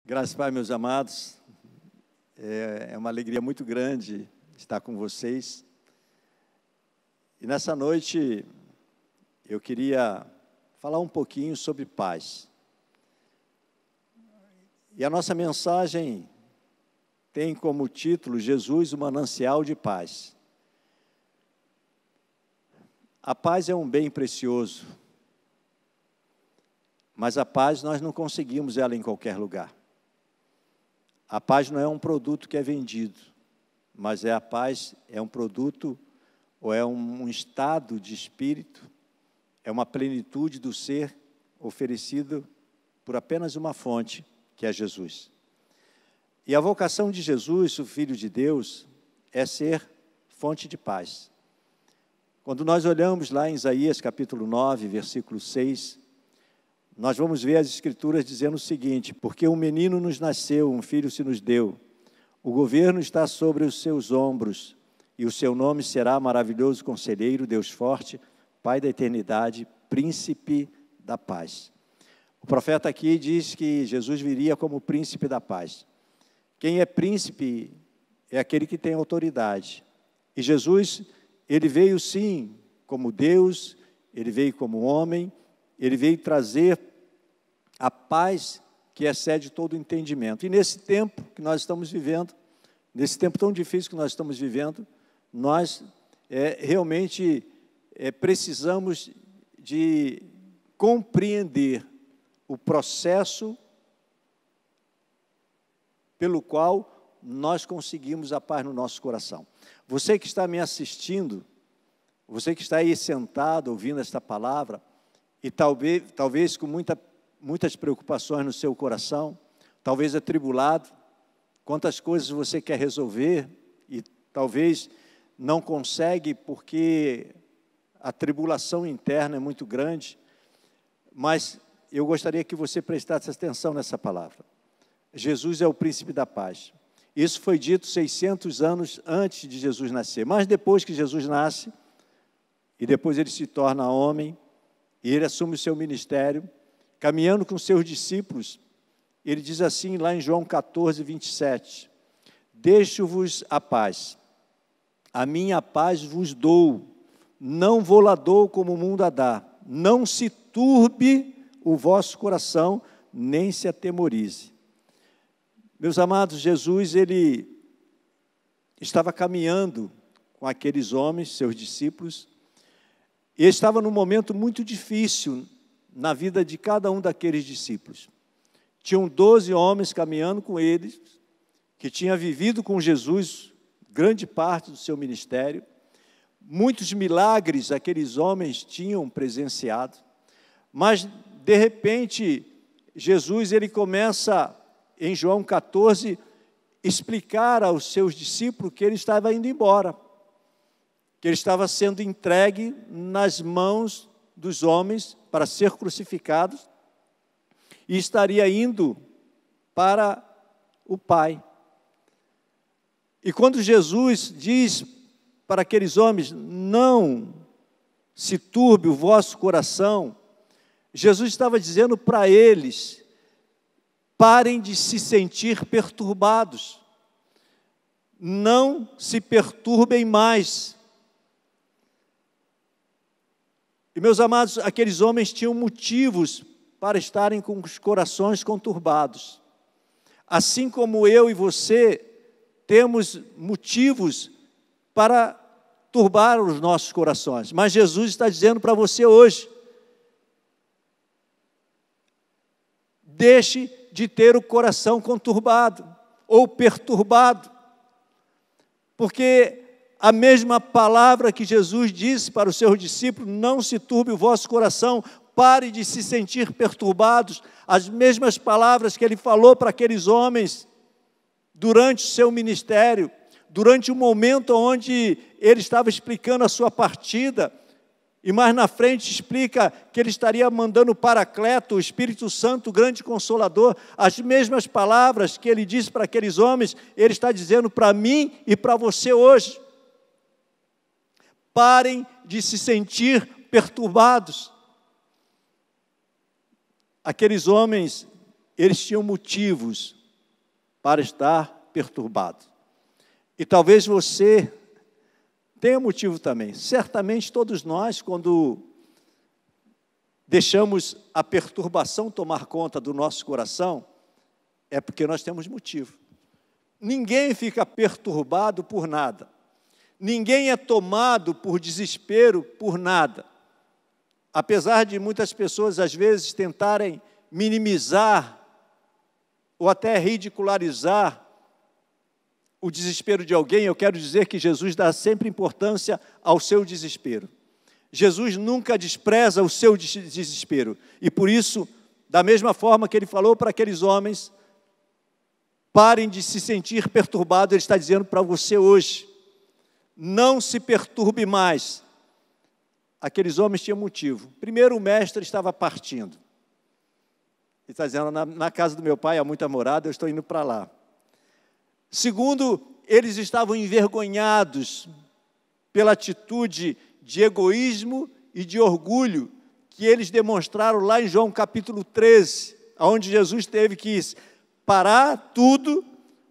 Graças a Pai, meus amados, é uma alegria muito grande estar com vocês. E nessa noite eu queria falar um pouquinho sobre paz. E a nossa mensagem tem como título Jesus, o manancial de paz. A paz é um bem precioso, mas a paz nós não conseguimos ela em qualquer lugar. A paz não é um produto que é vendido, mas a paz é um produto ou é um estado de espírito, é uma plenitude do ser oferecido por apenas uma fonte, que é Jesus. E a vocação de Jesus, o Filho de Deus, é ser fonte de paz. Quando nós olhamos lá em Isaías capítulo 9, versículo 6, nós vamos ver as Escrituras dizendo o seguinte: porque um menino nos nasceu, um filho se nos deu, o governo está sobre os seus ombros, e o seu nome será Maravilhoso Conselheiro, Deus Forte, Pai da Eternidade, Príncipe da Paz. O profeta aqui diz que Jesus viria como Príncipe da Paz. Quem é príncipe é aquele que tem autoridade. E Jesus, ele veio sim como Deus, ele veio como homem, ele veio trazer a paz que excede todo entendimento. E nesse tempo que nós estamos vivendo, nesse tempo tão difícil que nós estamos vivendo, nós realmente precisamos de compreender o processo pelo qual nós conseguimos a paz no nosso coração. Você que está me assistindo, você que está aí sentado ouvindo esta palavra, e talvez com muitas preocupações no seu coração, talvez atribulado, quantas coisas você quer resolver e talvez não consegue porque a tribulação interna é muito grande, mas eu gostaria que você prestasse atenção nessa palavra. Jesus é o príncipe da paz. Isso foi dito 600 anos antes de Jesus nascer, mas depois que Jesus nasce, e depois ele se torna homem, e ele assume o seu ministério, caminhando com seus discípulos, ele diz assim lá em João 14, 27, deixo-vos a paz, a minha paz vos dou, não vou lá dou como o mundo a dá, não se turbe o vosso coração, nem se atemorize. Meus amados, Jesus, ele estava caminhando com aqueles homens, seus discípulos, e estava num momento muito difícil na vida de cada um daqueles discípulos. Tinham 12 homens caminhando com eles, que tinham vivido com Jesus grande parte do seu ministério. Muitos milagres aqueles homens tinham presenciado, mas, de repente, Jesus ele começa, em João 14, explicar aos seus discípulos que ele estava indo embora, que ele estava sendo entregue nas mãos dos homens para ser crucificado e estaria indo para o Pai. E quando Jesus diz para aqueles homens, não se turbe o vosso coração, Jesus estava dizendo para eles, parem de se sentir perturbados, não se perturbem mais. E, meus amados, aqueles homens tinham motivos para estarem com os corações conturbados. Assim como eu e você temos motivos para turbar os nossos corações. Mas Jesus está dizendo para você hoje, deixe de ter o coração conturbado ou perturbado, porque a mesma palavra que Jesus disse para os seus discípulos, não se turbe o vosso coração, pare de se sentir perturbados, as mesmas palavras que ele falou para aqueles homens durante o seu ministério, durante o momento onde ele estava explicando a sua partida, e mais na frente explica que ele estaria mandando o Paracleto, o Espírito Santo, o grande Consolador, as mesmas palavras que ele disse para aqueles homens, ele está dizendo para mim e para você hoje. Parem de se sentir perturbados. Aqueles homens, eles tinham motivos para estar perturbado. E talvez você tenha motivo também. Certamente todos nós, quando deixamos a perturbação tomar conta do nosso coração, é porque nós temos motivo. Ninguém fica perturbado por nada. Ninguém é tomado por desespero por nada. Apesar de muitas pessoas, às vezes, tentarem minimizar ou até ridicularizar o desespero de alguém, eu quero dizer que Jesus dá sempre importância ao seu desespero. Jesus nunca despreza o seu desespero. E por isso, da mesma forma que ele falou para aqueles homens, parem de se sentir perturbados, ele está dizendo para você hoje, não se perturbe mais. Aqueles homens tinham motivo. Primeiro, o mestre estava partindo. Ele está dizendo, na casa do meu pai há muita morada, eu estou indo para lá. Segundo, eles estavam envergonhados pela atitude de egoísmo e de orgulho que eles demonstraram lá em João capítulo 13, onde Jesus teve que parar tudo,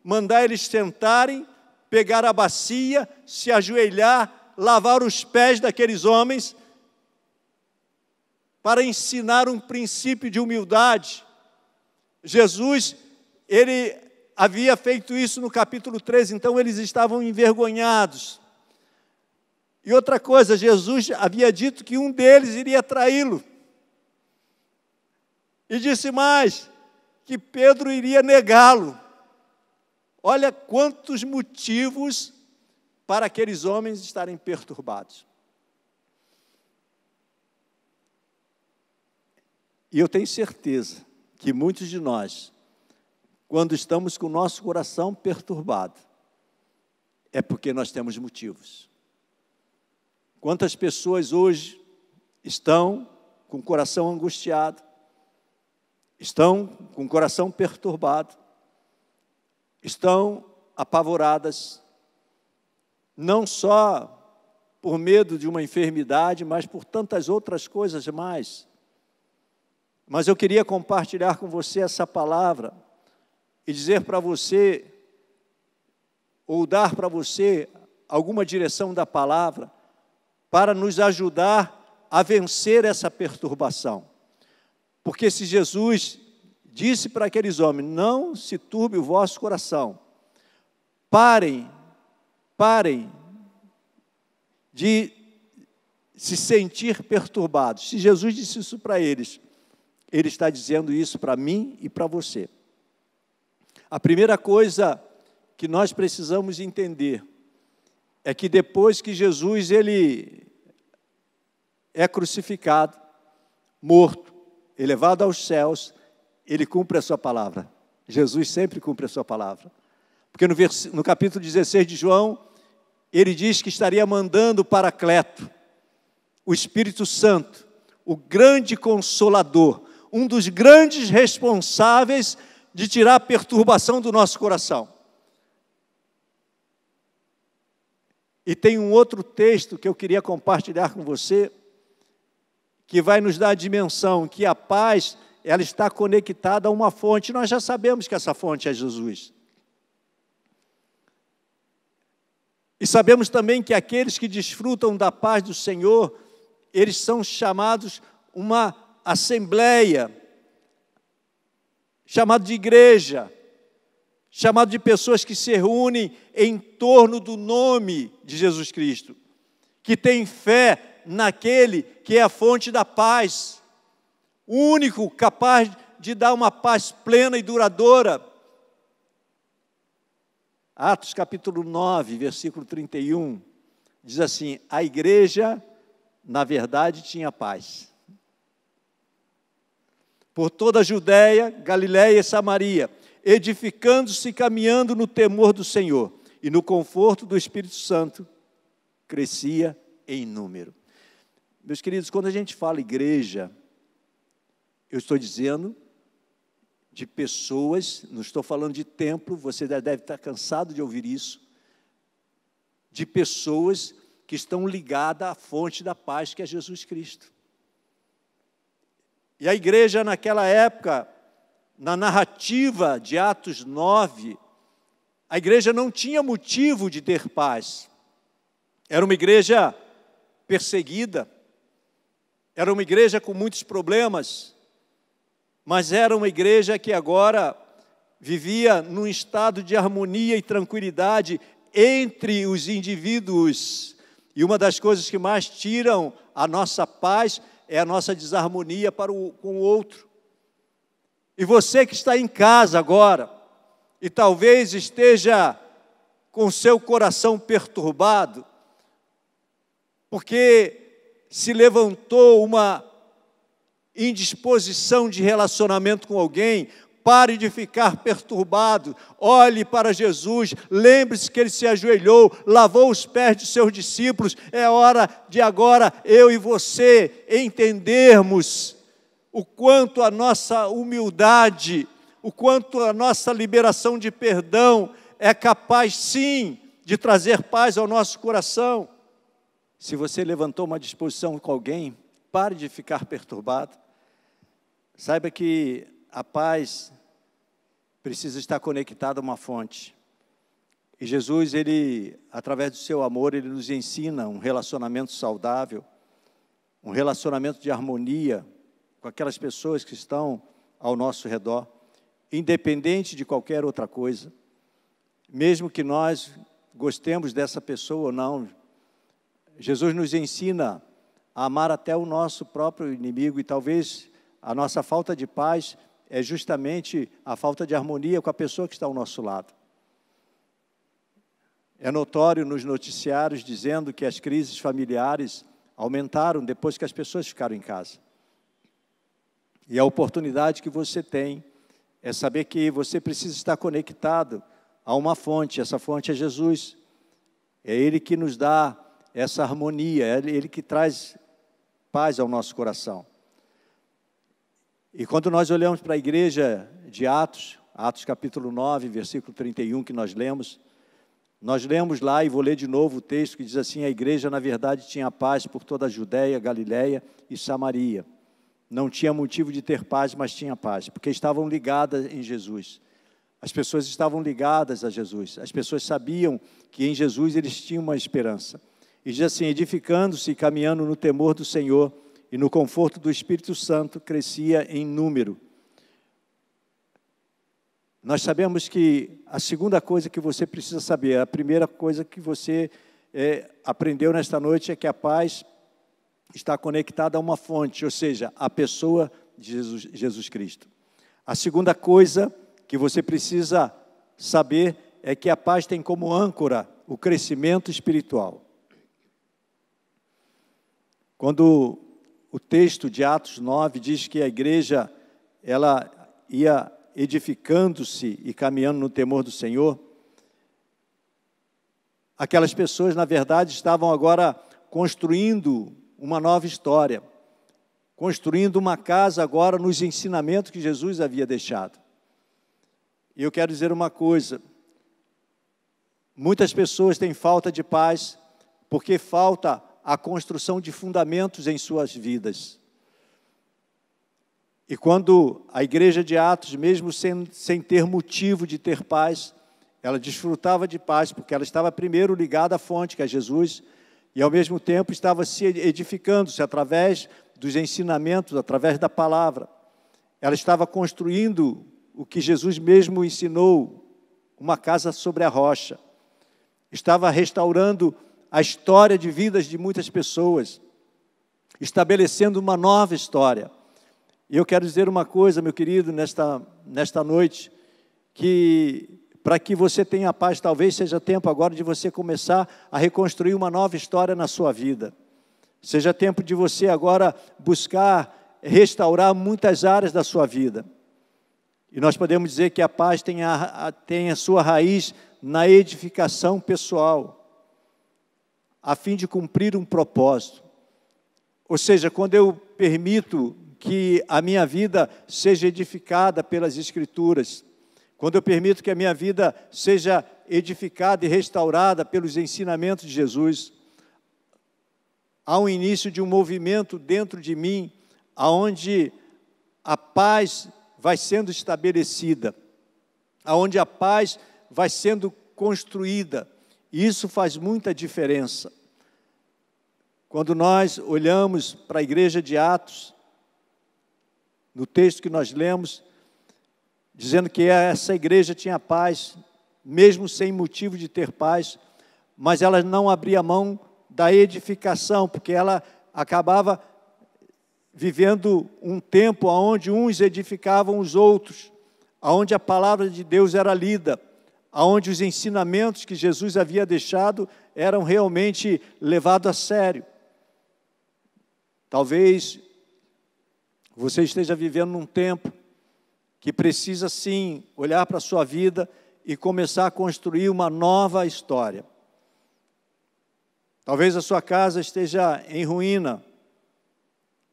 mandar eles sentarem, pegar a bacia, se ajoelhar, lavar os pés daqueles homens, para ensinar um princípio de humildade. Jesus, ele havia feito isso no capítulo 13, então eles estavam envergonhados. E outra coisa, Jesus havia dito que um deles iria traí-lo. E disse mais, que Pedro iria negá-lo. Olha quantos motivos para aqueles homens estarem perturbados. E eu tenho certeza que muitos de nós, quando estamos com o nosso coração perturbado, é porque nós temos motivos. Quantas pessoas hoje estão com o coração angustiado, estão com o coração perturbado, estão apavoradas, não só por medo de uma enfermidade, mas por tantas outras coisas mais. Mas eu queria compartilhar com você essa palavra e dizer para você, ou dar para você alguma direção da palavra, para nos ajudar a vencer essa perturbação. Porque se Jesus disse para aqueles homens, não se turbe o vosso coração, parem de se sentir perturbados. Se Jesus disse isso para eles, ele está dizendo isso para mim e para você. A primeira coisa que nós precisamos entender é que depois que Jesus ele é crucificado, morto, elevado aos céus, ele cumpre a sua palavra. Jesus sempre cumpre a sua palavra. Porque no capítulo 16 de João, ele diz que estaria mandando o Paracleto, o Espírito Santo, o grande Consolador, um dos grandes responsáveis de tirar a perturbação do nosso coração. E tem um outro texto que eu queria compartilhar com você, que vai nos dar a dimensão que a paz, ela está conectada a uma fonte. Nós já sabemos que essa fonte é Jesus. E sabemos também que aqueles que desfrutam da paz do Senhor, eles são chamados uma assembleia, chamado de igreja, chamado de pessoas que se reúnem em torno do nome de Jesus Cristo, que têm fé naquele que é a fonte da paz, o único capaz de dar uma paz plena e duradoura. Atos capítulo 9, versículo 31, diz assim, a igreja, na verdade, tinha paz. Por toda a Judéia, Galiléia e Samaria, edificando-se e caminhando no temor do Senhor, e no conforto do Espírito Santo, crescia em número. Meus queridos, quando a gente fala igreja, eu estou dizendo de pessoas, não estou falando de templo, você deve estar cansado de ouvir isso, de pessoas que estão ligadas à fonte da paz que é Jesus Cristo. E a igreja naquela época, na narrativa de Atos 9, a igreja não tinha motivo de ter paz. Era uma igreja perseguida, era uma igreja com muitos problemas, mas era uma igreja que agora vivia num estado de harmonia e tranquilidade entre os indivíduos. E uma das coisas que mais tiram a nossa paz é a nossa desarmonia com o outro. E você que está em casa agora, e talvez esteja com seu coração perturbado, porque se levantou uma indisposição de relacionamento com alguém, pare de ficar perturbado, olhe para Jesus, lembre-se que Ele se ajoelhou, lavou os pés de seus discípulos. É hora de agora eu e você entendermos o quanto a nossa humildade, o quanto a nossa liberação de perdão é capaz sim de trazer paz ao nosso coração. Se você levantou uma disposição com alguém, pare de ficar perturbado. Saiba que a paz precisa estar conectada a uma fonte. E Jesus, Ele, através do seu amor, Ele nos ensina um relacionamento saudável, um relacionamento de harmonia com aquelas pessoas que estão ao nosso redor, independente de qualquer outra coisa. Mesmo que nós gostemos dessa pessoa ou não, Jesus nos ensina a amar até o nosso próprio inimigo, e talvez a nossa falta de paz é justamente a falta de harmonia com a pessoa que está ao nosso lado. É notório nos noticiários dizendo que as crises familiares aumentaram depois que as pessoas ficaram em casa. E a oportunidade que você tem é saber que você precisa estar conectado a uma fonte. Essa fonte é Jesus. É Ele que nos dá essa harmonia, é Ele que traz paz ao nosso coração. E quando nós olhamos para a igreja de Atos, Atos capítulo 9, versículo 31, que nós lemos lá, e vou ler de novo o texto que diz assim: a igreja na verdade tinha paz por toda a Judéia, Galiléia e Samaria. Não tinha motivo de ter paz, mas tinha paz, porque estavam ligadas em Jesus. As pessoas estavam ligadas a Jesus, as pessoas sabiam que em Jesus eles tinham uma esperança. E diz assim: edificando-se e caminhando no temor do Senhor e no conforto do Espírito Santo, crescia em número. Nós sabemos que a segunda coisa que você precisa saber, a primeira coisa que você aprendeu nesta noite é que a paz está conectada a uma fonte, ou seja, a pessoa de Jesus Cristo. A segunda coisa que você precisa saber é que a paz tem como âncora o crescimento espiritual. Quando o texto de Atos 9 diz que a igreja ela ia edificando-se e caminhando no temor do Senhor, aquelas pessoas, na verdade, estavam agora construindo uma nova história, construindo uma casa agora nos ensinamentos que Jesus havia deixado. E eu quero dizer uma coisa: muitas pessoas têm falta de paz porque falta a construção de fundamentos em suas vidas. E quando a igreja de Atos, mesmo sem ter motivo de ter paz, ela desfrutava de paz, porque ela estava primeiro ligada à fonte, que é Jesus, e ao mesmo tempo estava se edificando-se através dos ensinamentos, através da palavra. Ela estava construindo o que Jesus mesmo ensinou, uma casa sobre a rocha. Estava restaurando a história de vidas de muitas pessoas, estabelecendo uma nova história. E eu quero dizer uma coisa, meu querido, nesta noite, que para que você tenha paz, talvez seja tempo agora de você começar a reconstruir uma nova história na sua vida. Seja tempo de você agora buscar restaurar muitas áreas da sua vida. E nós podemos dizer que a paz tem a sua raiz na edificação pessoal, a fim de cumprir um propósito. Ou seja, quando eu permito que a minha vida seja edificada pelas Escrituras, quando eu permito que a minha vida seja edificada e restaurada pelos ensinamentos de Jesus, há um início de um movimento dentro de mim, aonde a paz vai sendo estabelecida, aonde a paz vai sendo construída. E isso faz muita diferença. Quando nós olhamos para a igreja de Atos, no texto que nós lemos, dizendo que essa igreja tinha paz, mesmo sem motivo de ter paz, mas ela não abria mão da edificação, porque ela acabava vivendo um tempo onde uns edificavam os outros, onde a palavra de Deus era lida, onde os ensinamentos que Jesus havia deixado eram realmente levados a sério. Talvez você esteja vivendo num tempo que precisa, sim, olhar para a sua vida e começar a construir uma nova história. Talvez a sua casa esteja em ruína.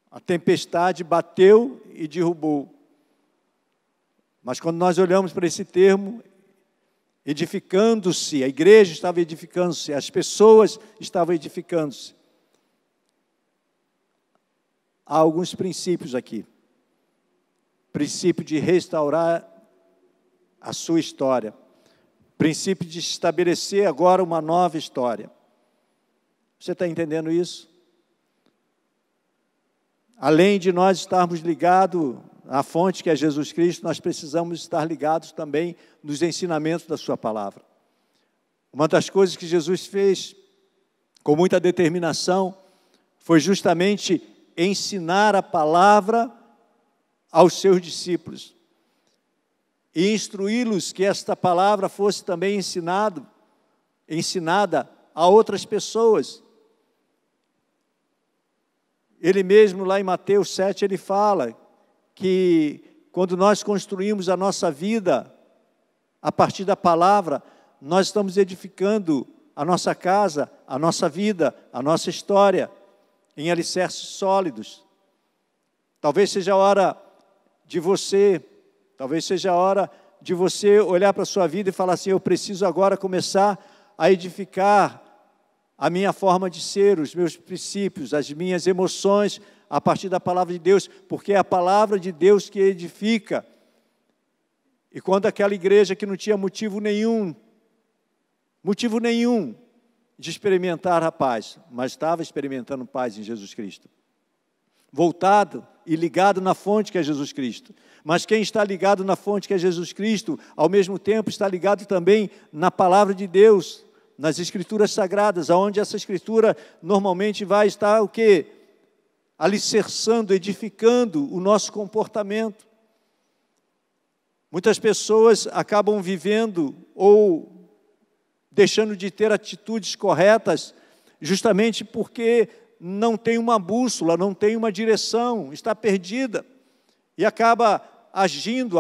A tempestade bateu e derrubou. Mas quando nós olhamos para esse termo, edificando-se, a igreja estava edificando-se, as pessoas estavam edificando-se. Há alguns princípios aqui. Princípio de restaurar a sua história. Princípio de estabelecer agora uma nova história. Você está entendendo isso? Além de nós estarmos ligados à fonte que é Jesus Cristo, nós precisamos estar ligados também nos ensinamentos da sua palavra. Uma das coisas que Jesus fez com muita determinação foi justamente ensinar a palavra aos seus discípulos e instruí-los que esta palavra fosse também ensinada a outras pessoas. Ele mesmo, lá em Mateus 7, ele fala que quando nós construímos a nossa vida a partir da palavra, nós estamos edificando a nossa casa, a nossa vida, a nossa história em alicerces sólidos. Talvez seja a hora de você olhar para a sua vida e falar assim: eu preciso agora começar a edificar a minha forma de ser, os meus princípios, as minhas emoções, a partir da palavra de Deus, porque é a palavra de Deus que edifica. E quando aquela igreja que não tinha motivo nenhum de experimentar a paz, mas estava experimentando paz em Jesus Cristo, voltado e ligado na fonte que é Jesus Cristo. Mas quem está ligado na fonte que é Jesus Cristo, ao mesmo tempo está ligado também na palavra de Deus, nas Escrituras Sagradas, onde essa Escritura normalmente vai estar o quê? Alicerçando, edificando o nosso comportamento. Muitas pessoas acabam vivendo ou deixando de ter atitudes corretas, justamente porque não tem uma bússola, não tem uma direção, está perdida, e acaba agindo,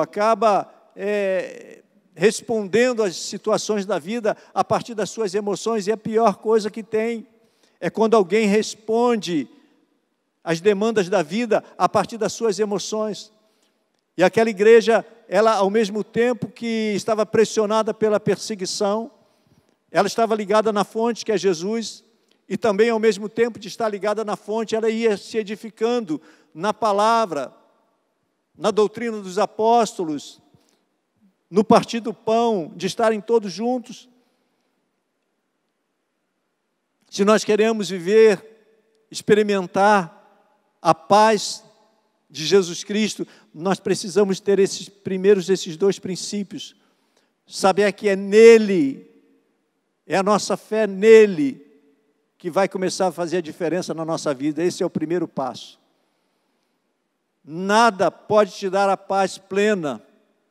respondendo às situações da vida a partir das suas emoções, e a pior coisa que tem é quando alguém responde às demandas da vida a partir das suas emoções. E aquela igreja, ela, ao mesmo tempo que estava pressionada pela perseguição, ela estava ligada na fonte que é Jesus, e também ao mesmo tempo de estar ligada na fonte, ela ia se edificando na palavra, na doutrina dos apóstolos, no partir do pão, de estarem todos juntos. Se nós queremos experimentar a paz de Jesus Cristo, nós precisamos ter esses dois princípios. Saber que é nele, é a nossa fé nele, que vai começar a fazer a diferença na nossa vida. Esse é o primeiro passo. Nada pode te dar a paz plena.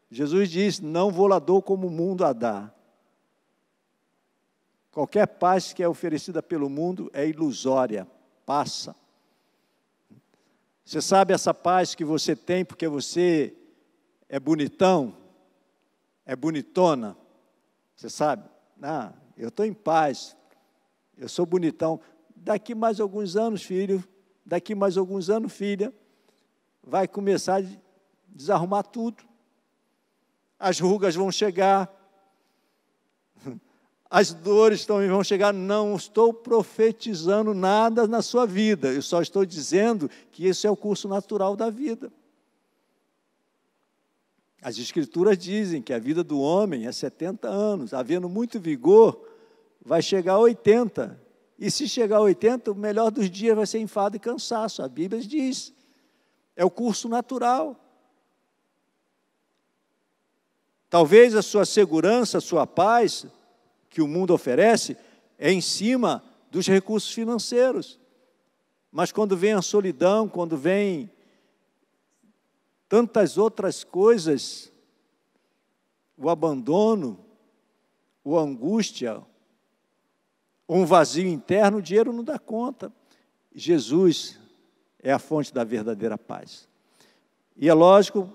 Jesus diz: não vou lá dou como o mundo a dá. Qualquer paz que é oferecida pelo mundo é ilusória, passa. Você sabe essa paz que você tem porque você é bonitão, é bonitona? Você sabe? Eu estou em paz, eu sou bonitão. Daqui mais alguns anos, filho, filha, vai começar a desarrumar tudo. As rugas vão chegar, as dores também vão chegar. Não estou profetizando nada na sua vida, eu só estou dizendo que esse é o curso natural da vida. As Escrituras dizem que a vida do homem é 70 anos, havendo muito vigor, vai chegar a 80. E se chegar a 80, o melhor dos dias vai ser enfado e cansaço. A Bíblia diz, é o curso natural. Talvez a sua segurança, a sua paz, que o mundo oferece, é em cima dos recursos financeiros. Mas quando vem a solidão, quando vem tantas outras coisas, o abandono, a angústia, um vazio interno, o dinheiro não dá conta. Jesus é a fonte da verdadeira paz. E é lógico,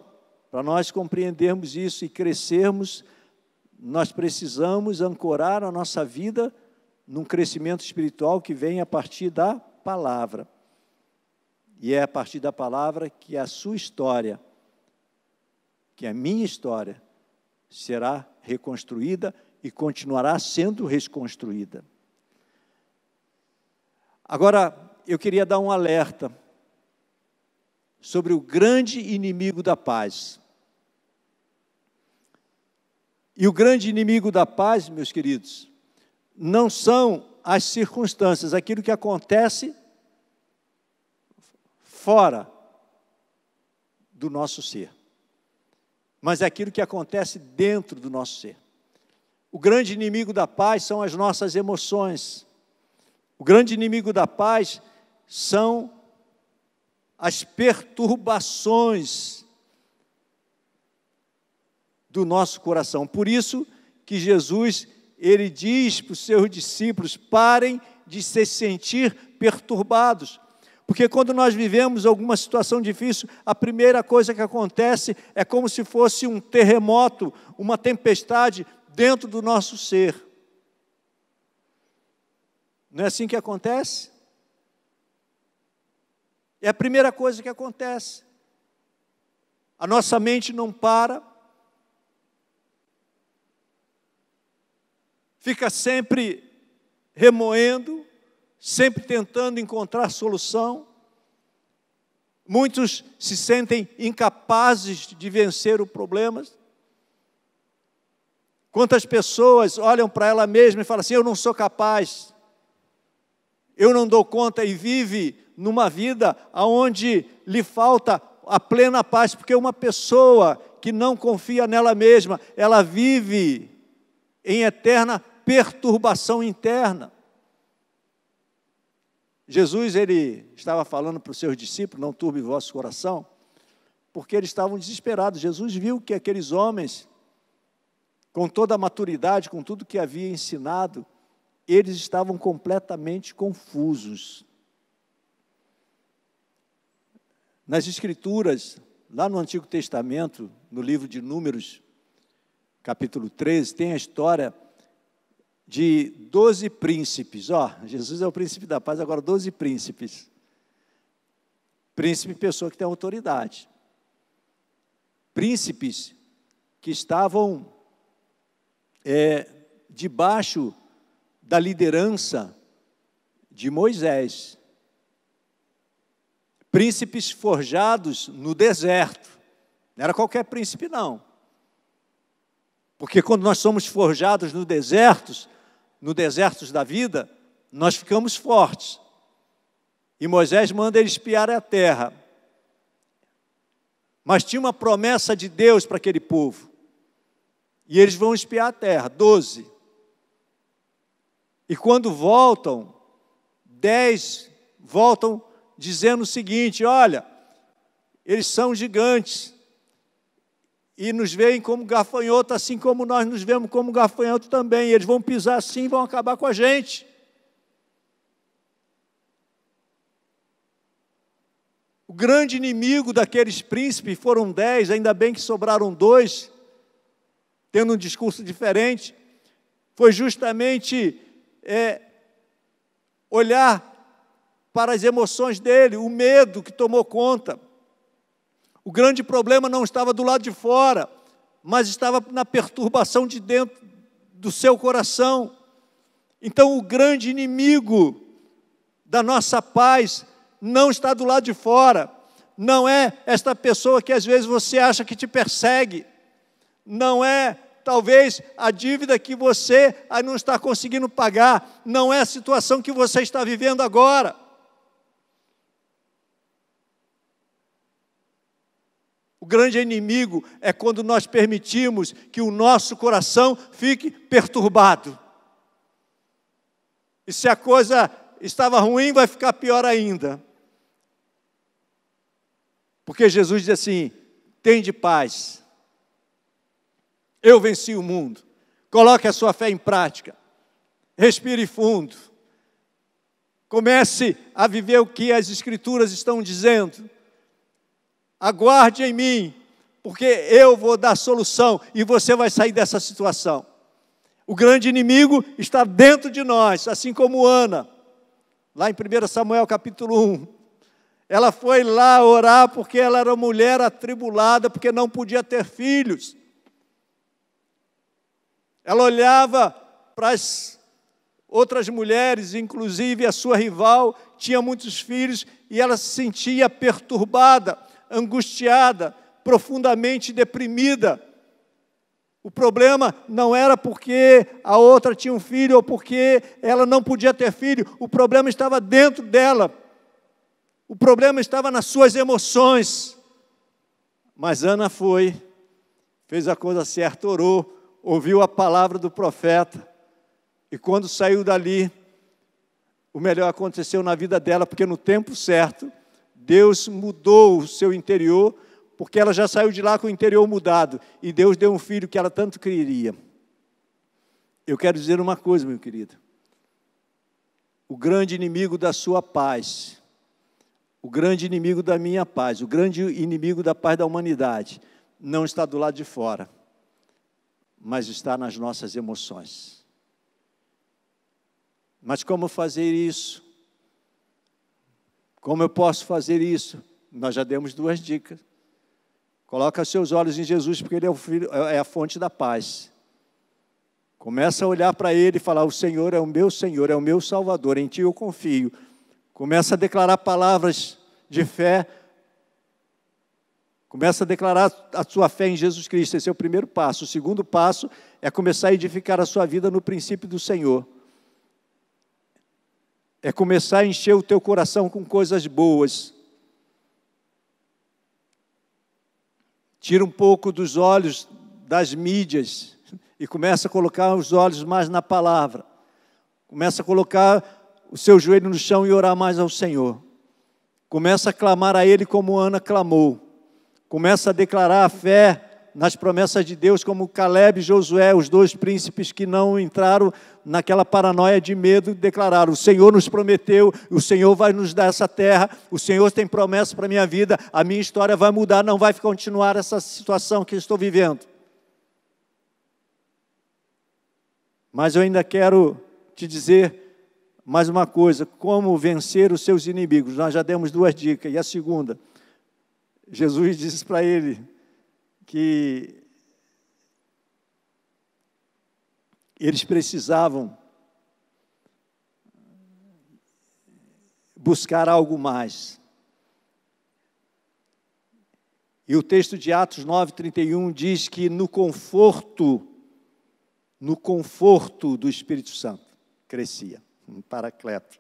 para nós compreendermos isso e crescermos, nós precisamos ancorar a nossa vida num crescimento espiritual que vem a partir da palavra. E é a partir da palavra que a sua história, que a minha história, será reconstruída e continuará sendo reconstruída. Agora, eu queria dar um alerta sobre o grande inimigo da paz. E o grande inimigo da paz, meus queridos, não são as circunstâncias, aquilo que acontece fora do nosso ser, mas é aquilo que acontece dentro do nosso ser. O grande inimigo da paz são as nossas emoções. O grande inimigo da paz são as perturbações do nosso coração. Por isso que Jesus, ele diz para os seus discípulos, parem de se sentir perturbados. Porque quando nós vivemos alguma situação difícil, a primeira coisa que acontece é como se fosse um terremoto, uma tempestade dentro do nosso ser. Não é assim que acontece? É a primeira coisa que acontece. A nossa mente não para, fica sempre remoendo, sempre tentando encontrar solução. Muitos se sentem incapazes de vencer os problemas. Quantas pessoas olham para ela mesma e falam assim, eu não sou capaz, eu não dou conta, e vive numa vida onde lhe falta a plena paz, porque uma pessoa que não confia nela mesma, ela vive em eterna perturbação interna. Jesus, ele estava falando para os seus discípulos, não turbe o vosso coração, porque eles estavam desesperados. Jesus viu que aqueles homens, com toda a maturidade, com tudo que havia ensinado, eles estavam completamente confusos. Nas Escrituras, lá no Antigo Testamento, no livro de Números, capítulo 13, tem a história de 12 príncipes. Jesus é o príncipe da paz, agora 12 príncipes. Príncipe, pessoa que tem autoridade. Príncipes que estavam debaixo da liderança de Moisés. Príncipes forjados no deserto. Não era qualquer príncipe, não. Porque quando nós somos forjados no desertos da vida, nós ficamos fortes. E Moisés manda eles espiar a terra. Mas tinha uma promessa de Deus para aquele povo. E eles vão espiar a terra, 12. E quando voltam, 10 voltam dizendo o seguinte, olha, eles são gigantes. E nos veem como gafanhoto, assim como nós nos vemos como gafanhoto também. E eles vão pisar assim e vão acabar com a gente. O grande inimigo daqueles príncipes foram 10, ainda bem que sobraram 2, tendo um discurso diferente. Foi justamente olhar para as emoções dele, o medo que tomou conta. O grande problema não estava do lado de fora, mas estava na perturbação de dentro do seu coração. Então, o grande inimigo da nossa paz não está do lado de fora. Não é esta pessoa que às vezes você acha que te persegue. não é talvez a dívida que você não está conseguindo pagar, não é a situação que você está vivendo agora. O grande inimigo é quando nós permitimos que o nosso coração fique perturbado. E se a coisa estava ruim, vai ficar pior ainda. Porque Jesus diz assim: tende paz. Eu venci o mundo. Coloque a sua fé em prática. Respire fundo. Comece a viver o que as Escrituras estão dizendo. Aguarde em mim, porque eu vou dar solução e você vai sair dessa situação. O grande inimigo está dentro de nós, assim como Ana, lá em 1 Samuel capítulo 1. Ela foi lá orar porque ela era mulher atribulada, porque não podia ter filhos. Ela olhava para as outras mulheres, inclusive a sua rival, tinha muitos filhos, e ela se sentia perturbada, angustiada, profundamente deprimida. O problema não era porque a outra tinha um filho ou porque ela não podia ter filho. O problema estava dentro dela. O problema estava nas suas emoções. Mas Ana foi, fez a coisa certa, orou, ouviu a palavra do profeta. E quando saiu dali, o melhor aconteceu na vida dela, porque no tempo certo, Deus mudou o seu interior, porque ela já saiu de lá com o interior mudado, e Deus deu um filho que ela tanto queria. Eu quero dizer uma coisa, meu querido. O grande inimigo da sua paz, o grande inimigo da minha paz, o grande inimigo da paz da humanidade, não está do lado de fora, mas está nas nossas emoções. Mas como fazer isso? Como eu posso fazer isso? Nós já demos 2 dicas. Coloca seus olhos em Jesus, porque Ele é a fonte da paz. Começa a olhar para Ele e falar: o Senhor é o meu Senhor, é o meu Salvador, em Ti eu confio. Começa a declarar palavras de fé. Começa a declarar a sua fé em Jesus Cristo. Esse é o primeiro passo. O segundo passo é começar a edificar a sua vida no princípio do Senhor. É começar a encher o teu coração com coisas boas. Tira um pouco dos olhos das mídias e começa a colocar os olhos mais na palavra. Começa a colocar o seu joelho no chão e orar mais ao Senhor. Começa a clamar a Ele como Ana clamou. Começa a declarar a fé nas promessas de Deus, como Caleb e Josué, os 2 príncipes que não entraram naquela paranoia de medo, declararam: o Senhor nos prometeu, o Senhor vai nos dar essa terra, o Senhor tem promessa para a minha vida, a minha história vai mudar, não vai continuar essa situação que eu estou vivendo. Mas eu ainda quero te dizer mais uma coisa: como vencer os seus inimigos. Nós já demos 2 dicas, e a segunda, Jesus disse para ele que eles precisavam buscar algo mais. E o texto de Atos 9:31 diz que no conforto do Espírito Santo, crescia, um paracleto.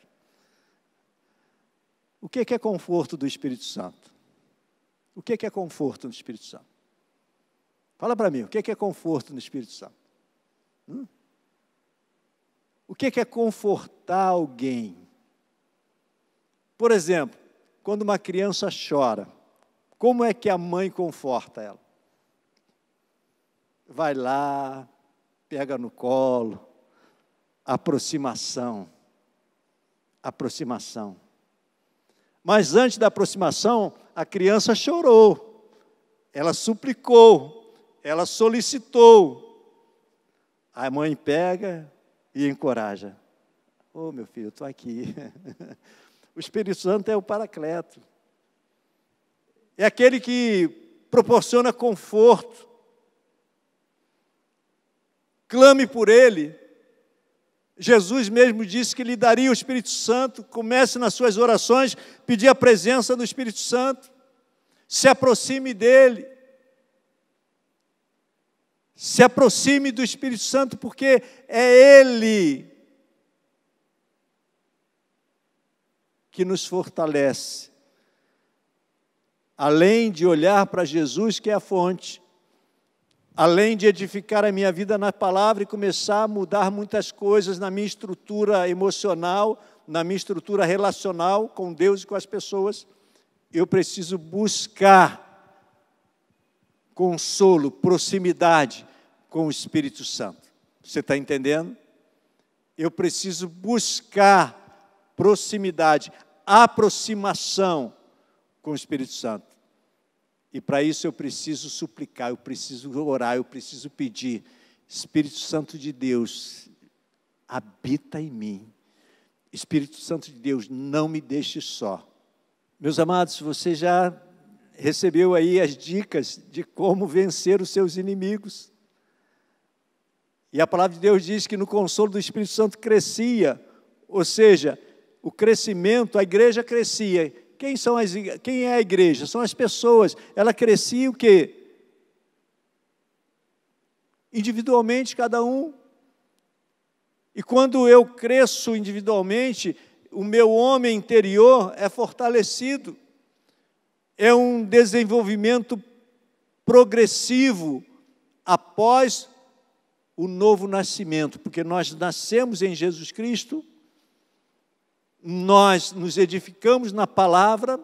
O que é conforto do Espírito Santo? O que é conforto do Espírito Santo? Fala para mim, o que é conforto no Espírito Santo? O que é confortar alguém? Por exemplo, quando uma criança chora, como é que a mãe conforta ela? Vai lá, pega no colo, aproximação. Mas antes da aproximação, a criança chorou, ela suplicou, ela solicitou. A mãe pega e encoraja. Ô, meu filho, eu estou aqui. O Espírito Santo é o paracleto. É aquele que proporciona conforto. Clame por Ele. Jesus mesmo disse que lhe daria o Espírito Santo. Comece nas suas orações, pedir a presença do Espírito Santo. Se aproxime dEle. Se aproxime do Espírito Santo, porque é Ele que nos fortalece. Além de olhar para Jesus, que é a fonte, além de edificar a minha vida na palavra e começar a mudar muitas coisas na minha estrutura emocional, na minha estrutura relacional com Deus e com as pessoas, eu preciso buscar consolo, proximidade com o Espírito Santo. Você está entendendo? Eu preciso buscar proximidade, aproximação com o Espírito Santo. E para isso eu preciso suplicar, eu preciso orar, eu preciso pedir. Espírito Santo de Deus, habita em mim. Espírito Santo de Deus, não me deixe só. Meus amados, você já recebeu aí as dicas de como vencer os seus inimigos. E a palavra de Deus diz que no consolo do Espírito Santo crescia, ou seja, o crescimento, a igreja crescia. Quem é a igreja? São as pessoas. Ela crescia o quê? Individualmente, cada um. E quando eu cresço individualmente, o meu homem interior é fortalecido. É um desenvolvimento progressivo após o novo nascimento, porque nós nascemos em Jesus Cristo, nós nos edificamos na palavra,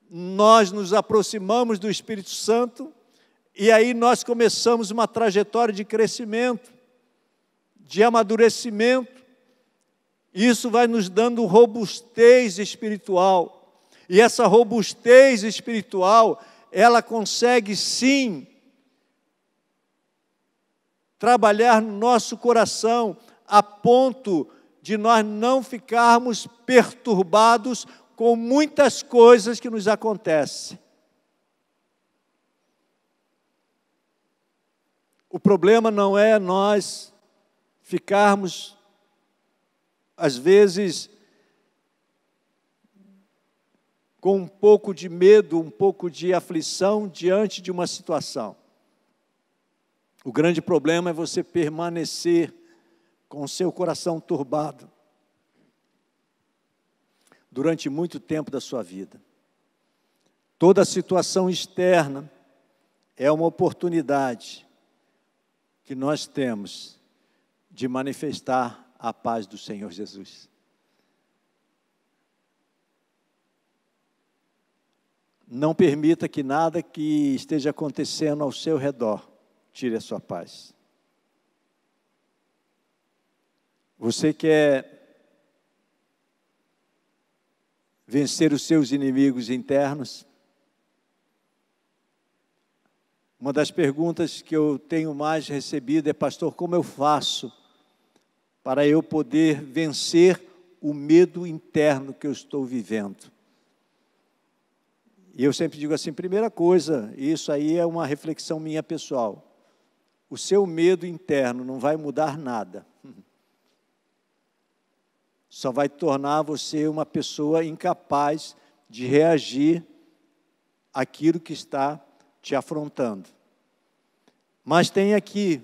nós nos aproximamos do Espírito Santo, e aí nós começamos uma trajetória de crescimento, de amadurecimento. Isso vai nos dando robustez espiritual. E essa robustez espiritual, ela consegue sim trabalhar no nosso coração a ponto de nós não ficarmos perturbados com muitas coisas que nos acontecem. O problema não é nós ficarmos, às vezes, com um pouco de medo, um pouco de aflição diante de uma situação. O grande problema é você permanecer com o seu coração turbado durante muito tempo da sua vida. Toda situação externa é uma oportunidade que nós temos de manifestar a paz do Senhor Jesus. Não permita que nada que esteja acontecendo ao seu redor tire a sua paz. Você quer vencer os seus inimigos internos? Uma das perguntas que eu tenho mais recebido é: pastor, como eu faço para eu poder vencer o medo interno que eu estou vivendo? E eu sempre digo assim, primeira coisa, isso aí é uma reflexão minha pessoal, o seu medo interno não vai mudar nada. Só vai tornar você uma pessoa incapaz de reagir àquilo que está te afrontando. Mas tem aqui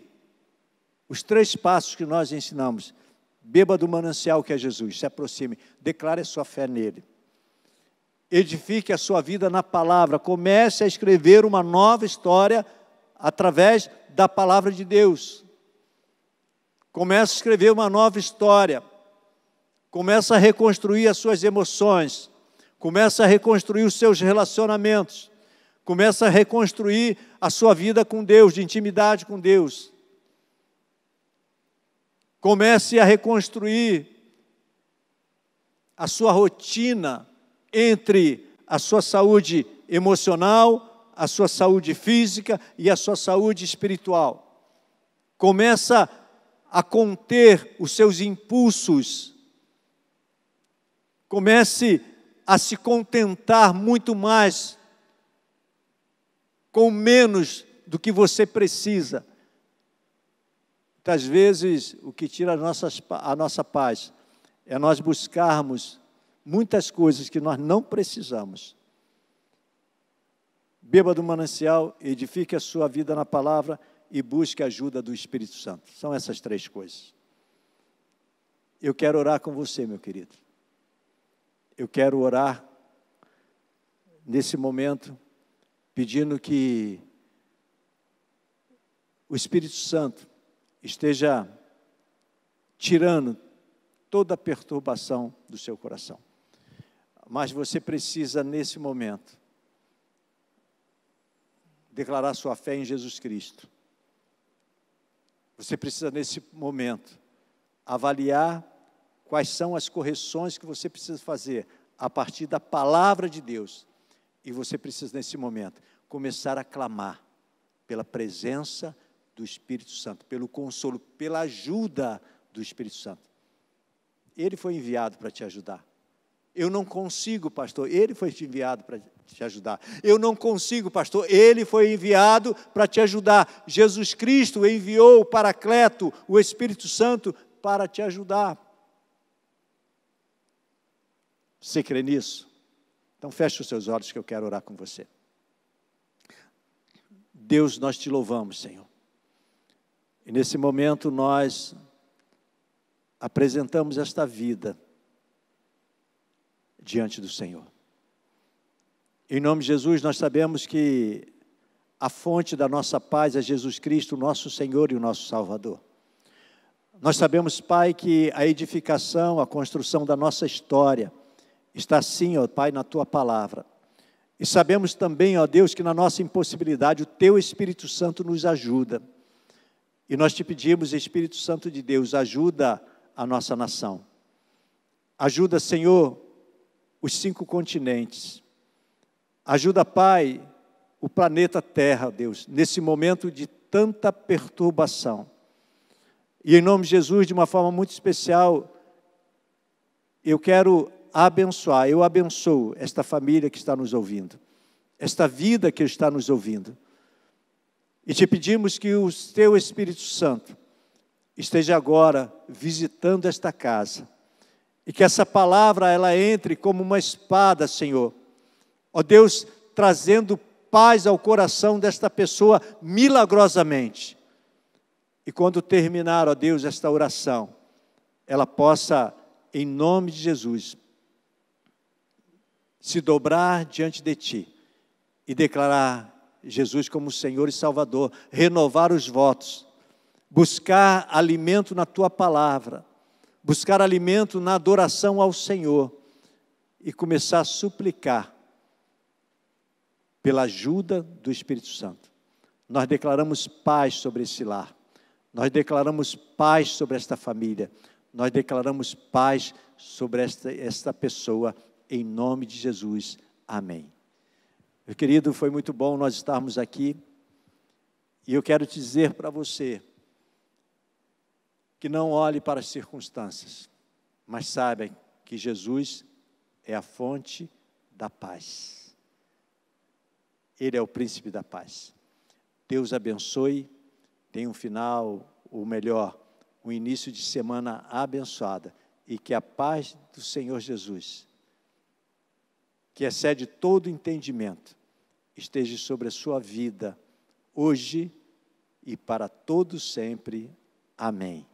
os 3 passos que nós ensinamos. Beba do manancial que é Jesus, se aproxime, declare a sua fé nele. Edifique a sua vida na palavra, comece a escrever uma nova história através da palavra de Deus. Comece a escrever uma nova história. Comece a reconstruir as suas emoções. Comece a reconstruir os seus relacionamentos. Comece a reconstruir a sua vida com Deus, de intimidade com Deus. Comece a reconstruir a sua rotina entre a sua saúde emocional, a sua saúde física e a sua saúde espiritual. Começa a conter os seus impulsos. Comece a se contentar muito mais com menos do que você precisa. Muitas vezes, o que tira a nossa paz é nós buscarmos muitas coisas que nós não precisamos. Beba do manancial, edifique a sua vida na palavra e busque a ajuda do Espírito Santo. São essas três coisas. Eu quero orar com você, meu querido. Eu quero orar nesse momento, pedindo que o Espírito Santo esteja tirando toda a perturbação do seu coração. Mas você precisa, nesse momento, declarar sua fé em Jesus Cristo. Você precisa, nesse momento, avaliar quais são as correções que você precisa fazer a partir da palavra de Deus. E você precisa, nesse momento, começar a clamar pela presença do Espírito Santo, pelo consolo, pela ajuda do Espírito Santo. Ele foi enviado para te ajudar. Eu não consigo, pastor. Ele foi enviado para te ajudar. Eu não consigo, pastor. Ele foi enviado para te ajudar. Jesus Cristo enviou o Paracleto, o Espírito Santo, para te ajudar. Você crê nisso? Então feche os seus olhos que eu quero orar com você. Deus, nós te louvamos, Senhor. E nesse momento nós apresentamos esta vida diante do Senhor. Em nome de Jesus, nós sabemos que a fonte da nossa paz é Jesus Cristo, o nosso Senhor e o nosso Salvador. Nós sabemos, Pai, que a edificação, a construção da nossa história está sim, ó Pai, na Tua palavra. E sabemos também, ó Deus, que na nossa impossibilidade o Teu Espírito Santo nos ajuda. E nós te pedimos, Espírito Santo de Deus, ajuda a nossa nação. Ajuda, Senhor, os 5 continentes. Ajuda, Pai, o planeta Terra, Deus, nesse momento de tanta perturbação. E em nome de Jesus, de uma forma muito especial, eu quero abençoar, eu abençoo esta família que está nos ouvindo, esta vida que está nos ouvindo. E te pedimos que o Teu Espírito Santo esteja agora visitando esta casa. E que essa palavra, ela entre como uma espada, Senhor. Ó Deus, trazendo paz ao coração desta pessoa milagrosamente. E quando terminar, ó Deus, esta oração, ela possa, em nome de Jesus, se dobrar diante de Ti e declarar Jesus como Senhor e Salvador, renovar os votos, buscar alimento na Tua palavra, buscar alimento na adoração ao Senhor e começar a suplicar pela ajuda do Espírito Santo. Nós declaramos paz sobre esse lar, nós declaramos paz sobre esta família, nós declaramos paz sobre esta pessoa, em nome de Jesus. Amém. Meu querido, foi muito bom nós estarmos aqui, e eu quero dizer para você, que não olhe para as circunstâncias, mas saiba que Jesus é a fonte da paz. Ele é o príncipe da paz. Deus abençoe, tenha um final, ou melhor, um início de semana abençoada, e que a paz do Senhor Jesus, que excede todo entendimento, esteja sobre a sua vida, hoje e para todo sempre. Amém.